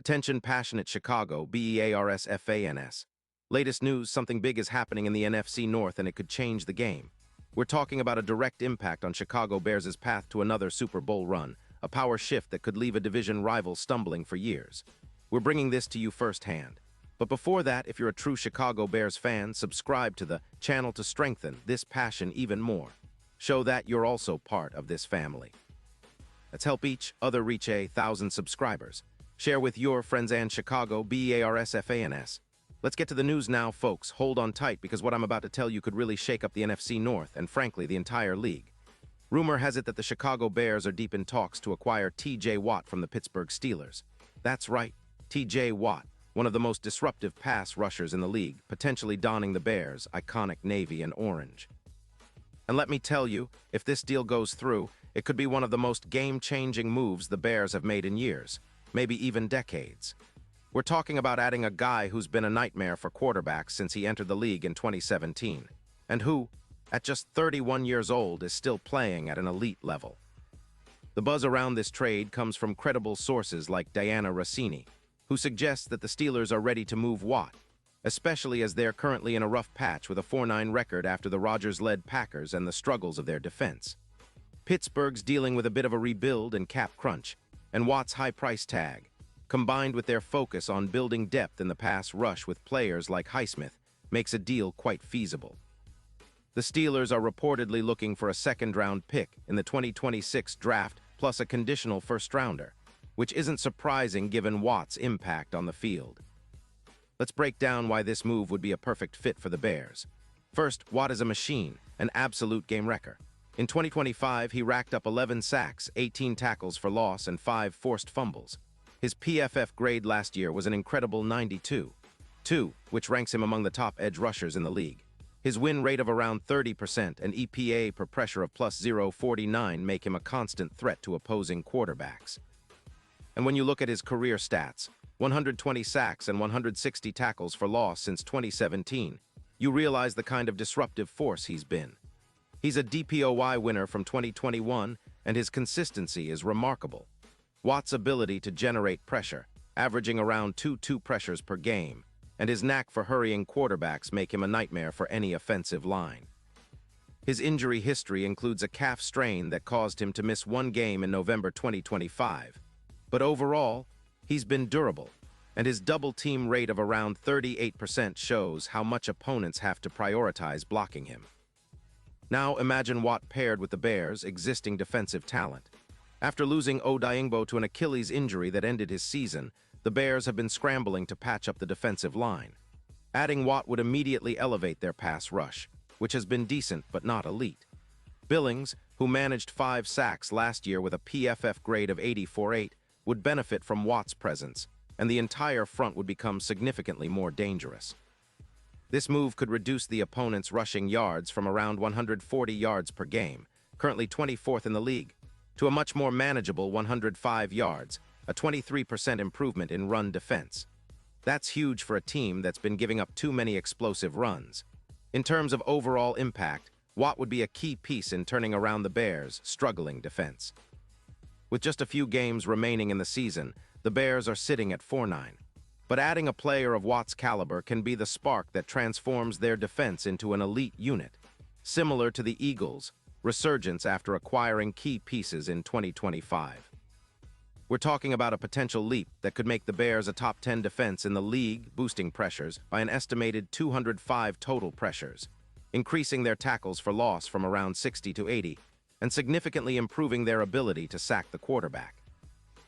Attention passionate Chicago, Bears fans. Latest news, something big is happening in the NFC North and it could change the game. We're talking about a direct impact on Chicago Bears' path to another Super Bowl run, a power shift that could leave a division rival stumbling for years. We're bringing this to you firsthand. But before that, if you're a true Chicago Bears fan, subscribe to the channel to strengthen this passion even more. Show that you're also part of this family. Let's help each other reach 1,000 subscribers. Share with your friends and Chicago Bears fans. Let's get to the news now, folks. Hold on tight because what I'm about to tell you could really shake up the NFC North and, frankly, the entire league. Rumor has it that the Chicago Bears are deep in talks to acquire T.J. Watt from the Pittsburgh Steelers. That's right, T.J. Watt, one of the most disruptive pass rushers in the league, potentially donning the Bears' iconic navy and orange. And let me tell you, if this deal goes through, it could be one of the most game-changing moves the Bears have made in years, maybe even decades. We're talking about adding a guy who's been a nightmare for quarterbacks since he entered the league in 2017, and who, at just 31 years old, is still playing at an elite level. The buzz around this trade comes from credible sources like Diana Rossini, who suggests that the Steelers are ready to move Watt, especially as they're currently in a rough patch with a 4-9 record after the Rodgers-led Packers and the struggles of their defense. Pittsburgh's dealing with a bit of a rebuild and cap crunch, and Watt's high price tag, combined with their focus on building depth in the pass rush with players like Highsmith, makes a deal quite feasible. The Steelers are reportedly looking for a second-round pick in the 2026 draft plus a conditional first-rounder, which isn't surprising given Watt's impact on the field. Let's break down why this move would be a perfect fit for the Bears. First, Watt is a machine, an absolute game wrecker. In 2025, he racked up 11 sacks, 18 tackles for loss, and 5 forced fumbles. His PFF grade last year was an incredible 92, which ranks him among the top edge rushers in the league. His win rate of around 30% and EPA per pressure of plus 0.49 make him a constant threat to opposing quarterbacks. And when you look at his career stats, 120 sacks and 160 tackles for loss since 2017, you realize the kind of disruptive force he's been. He's a DPOY winner from 2021, and his consistency is remarkable. Watt's ability to generate pressure, averaging around 2 pressures per game, and his knack for hurrying quarterbacks make him a nightmare for any offensive line. His injury history includes a calf strain that caused him to miss 1 game in November 2025. But overall, he's been durable, and his double-team rate of around 38% shows how much opponents have to prioritize blocking him. Now imagine Watt paired with the Bears' existing defensive talent. After losing Odeyingbo to an Achilles injury that ended his season, the Bears have been scrambling to patch up the defensive line. Adding Watt would immediately elevate their pass rush, which has been decent but not elite. Billings, who managed 5 sacks last year with a PFF grade of 84.8, would benefit from Watt's presence, and the entire front would become significantly more dangerous. This move could reduce the opponent's rushing yards from around 140 yards per game, currently 24th in the league, to a much more manageable 105 yards, a 23% improvement in run defense. That's huge for a team that's been giving up too many explosive runs. In terms of overall impact, Watt would be a key piece in turning around the Bears' struggling defense. With just a few games remaining in the season, the Bears are sitting at 4-9. But adding a player of Watt's caliber can be the spark that transforms their defense into an elite unit, similar to the Eagles' resurgence after acquiring key pieces in 2025. We're talking about a potential leap that could make the Bears a top 10 defense in the league, boosting pressures by an estimated 205 total pressures, increasing their tackles for loss from around 60 to 80, and significantly improving their ability to sack the quarterback.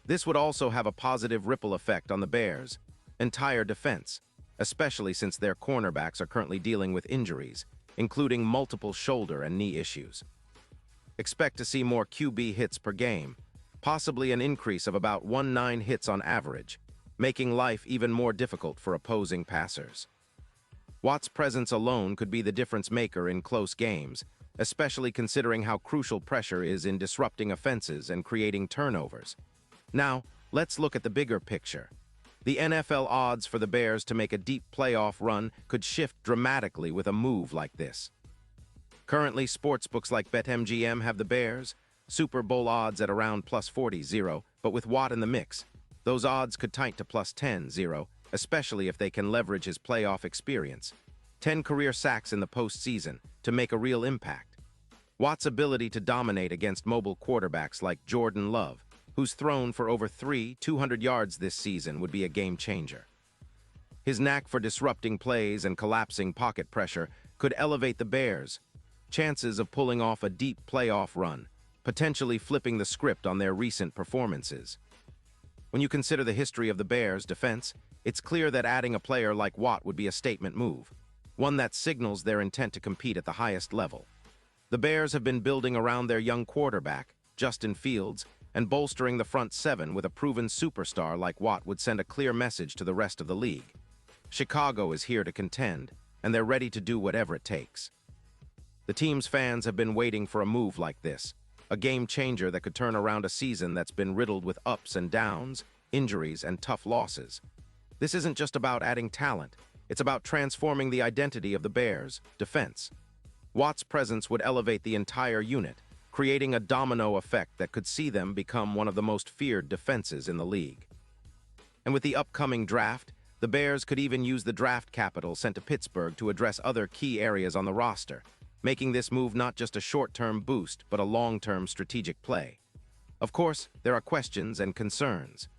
This would also have a positive ripple effect on the Bears' entire defense, especially since their cornerbacks are currently dealing with injuries, including multiple shoulder and knee issues. Expect to see more QB hits per game, possibly an increase of about 19 hits on average, making life even more difficult for opposing passers. Watt's presence alone could be the difference maker in close games, especially considering how crucial pressure is in disrupting offenses and creating turnovers. Now, let's look at the bigger picture. The NFL odds for the Bears to make a deep playoff run could shift dramatically with a move like this. Currently, sportsbooks like BetMGM have the Bears, Super Bowl odds at around plus 40, but with Watt in the mix, Those odds could tighten to plus 10-0, especially if they can leverage his playoff experience. 10 career sacks in the postseason to make a real impact. Watt's ability to dominate against mobile quarterbacks like Jordan Love, who's thrown for over 200 yards this season, would be a game changer. His knack for disrupting plays and collapsing pocket pressure could elevate the Bears' chances of pulling off a deep playoff run, potentially flipping the script on their recent performances. When you consider the history of the Bears' defense, it's clear that adding a player like Watt would be a statement move, one that signals their intent to compete at the highest level. The Bears have been building around their young quarterback, Justin Fields, and bolstering the front seven with a proven superstar like Watt would send a clear message to the rest of the league. Chicago is here to contend, and they're ready to do whatever it takes. The team's fans have been waiting for a move like this, a game changer that could turn around a season that's been riddled with ups and downs, injuries, and tough losses. This isn't just about adding talent, it's about transforming the identity of the Bears' defense. Watt's presence would elevate the entire unit, creating a domino effect that could see them become one of the most feared defenses in the league. And with the upcoming draft, the Bears could even use the draft capital sent to Pittsburgh to address other key areas on the roster, making this move not just a short-term boost, but a long-term strategic play. Of course, there are questions and concerns.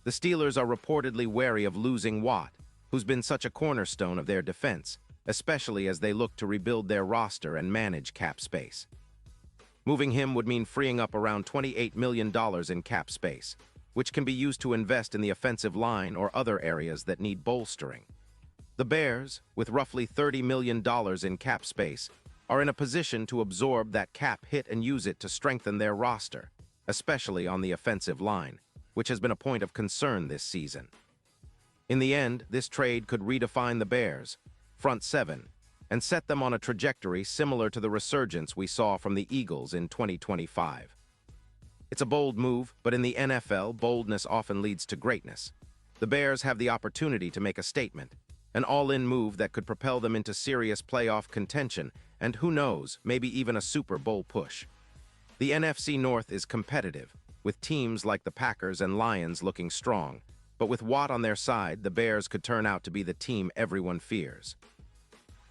The Steelers are reportedly wary of losing Watt, who's been such a cornerstone of their defense, especially as they look to rebuild their roster and manage cap space. Moving him would mean freeing up around $28 million in cap space, which can be used to invest in the offensive line or other areas that need bolstering. The Bears, with roughly $30 million in cap space, are in a position to absorb that cap hit and use it to strengthen their roster, especially on the offensive line, which has been a point of concern this season. In the end, this trade could redefine the Bears' front seven and set them on a trajectory similar to the resurgence we saw from the Eagles in 2025. It's a bold move, but in the NFL, boldness often leads to greatness. The Bears have the opportunity to make a statement, an all-in move that could propel them into serious playoff contention, and who knows, maybe even a Super Bowl push. The NFC North is competitive, with teams like the Packers and Lions looking strong, but with Watt on their side, the Bears could turn out to be the team everyone fears.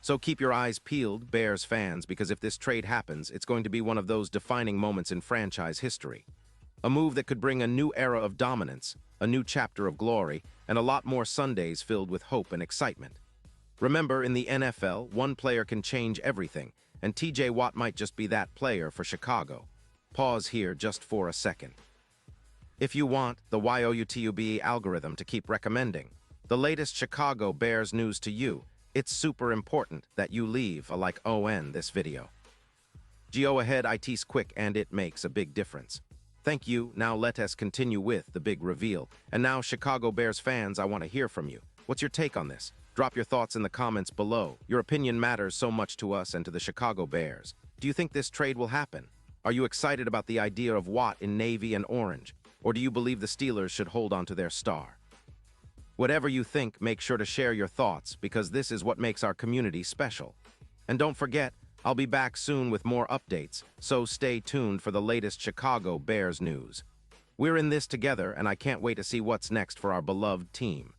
So keep your eyes peeled, Bears fans, because if this trade happens, it's going to be one of those defining moments in franchise history. A move that could bring a new era of dominance, a new chapter of glory, and a lot more Sundays filled with hope and excitement. Remember, in the NFL, one player can change everything, and TJ Watt might just be that player for Chicago. Pause here just for a second. If you want the YOUTUBE algorithm to keep recommending the latest Chicago Bears news to you, it's super important that you leave a like on this video. Go ahead, it's quick and it makes a big difference. Thank you. Now let us continue with the big reveal. And now, Chicago Bears fans, I want to hear from you. What's your take on this? Drop your thoughts in the comments below. Your opinion matters so much to us and to the Chicago Bears. Do you think this trade will happen? Are you excited about the idea of Watt in navy and orange? Or do you believe the Steelers should hold on to their star? Whatever you think, make sure to share your thoughts, because this is what makes our community special. And don't forget, I'll be back soon with more updates, so stay tuned for the latest Chicago Bears news. We're in this together, and I can't wait to see what's next for our beloved team.